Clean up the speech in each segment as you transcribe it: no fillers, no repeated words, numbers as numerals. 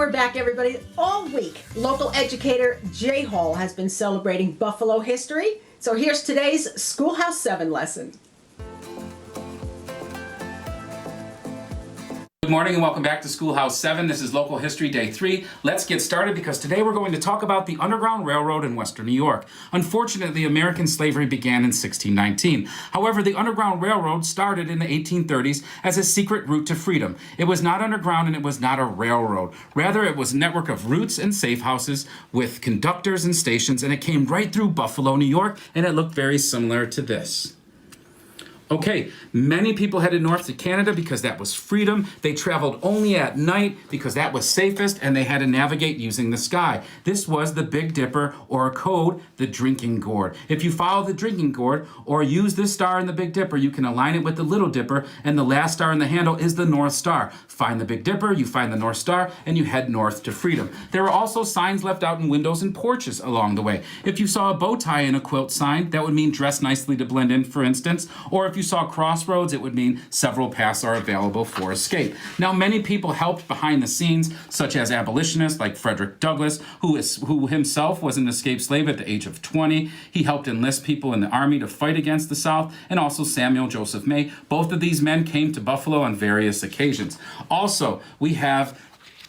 we're back, everybody. All week, local educator Jay Hall has been celebrating Buffalo history. So here's today's Schoolhouse 7 lesson. Good morning and welcome back to Schoolhouse 7. This is Local History Day 3. Let's get started because today we're going to talk about the Underground Railroad in Western New York. Unfortunately, American slavery began in 1619. However, the Underground Railroad started in the 1830s as a secret route to freedom. It was not underground and it was not a railroad. Rather, it was a network of routes and safe houses with conductors and stations, and it came right through Buffalo, New York, and it looked very similar to this. Okay, many people headed north to Canada because that was freedom. They traveled only at night because that was safest, and they had to navigate using the sky. This was the Big Dipper, or code, the drinking gourd. If you follow the drinking gourd or use this star in the Big Dipper, you can align it with the Little Dipper, and the last star in the handle is the North Star. Find the Big Dipper, you find the North Star, and you head north to freedom. There were also signs left out in windows and porches along the way. If you saw a bow tie in a quilt sign, that would mean dress nicely to blend in, for instance, or if you saw crossroads, it would mean several paths are available for escape. Now, many people helped behind the scenes, such as abolitionists like Frederick Douglass, who himself was an escaped slave at the age of 20. He helped enlist people in the army to fight against the South, and also Samuel Joseph May. Both of these men came to Buffalo on various occasions. Also, we have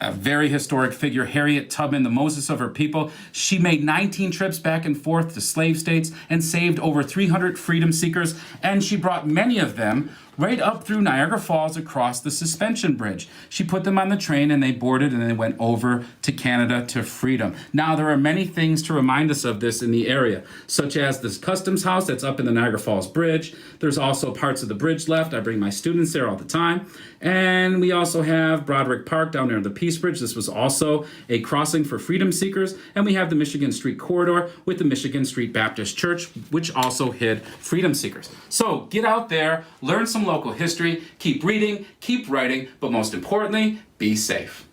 a very historic figure, Harriet Tubman, the Moses of her people. She made 19 trips back and forth to slave states and saved over 300 freedom seekers, and she brought many of them right up through Niagara Falls across the suspension bridge. She put them on the train and they boarded and they went over to Canada to freedom. Now, there are many things to remind us of this in the area, such as this customs house that's up in the Niagara Falls Bridge. There's also parts of the bridge left. I bring my students there all the time. And we also have Broderick Park down there in the Peace Bridge. This was also a crossing for freedom seekers. And we have the Michigan Street Corridor with the Michigan Street Baptist Church, which also hid freedom seekers. So get out there, learn some local history, keep reading, keep writing, but most importantly, be safe.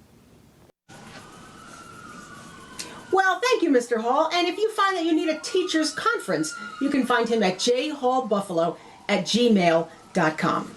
Well, thank you, Mr. Hall. And if you find that you need a teacher's conference, you can find him at jhallbuffalo@gmail.com.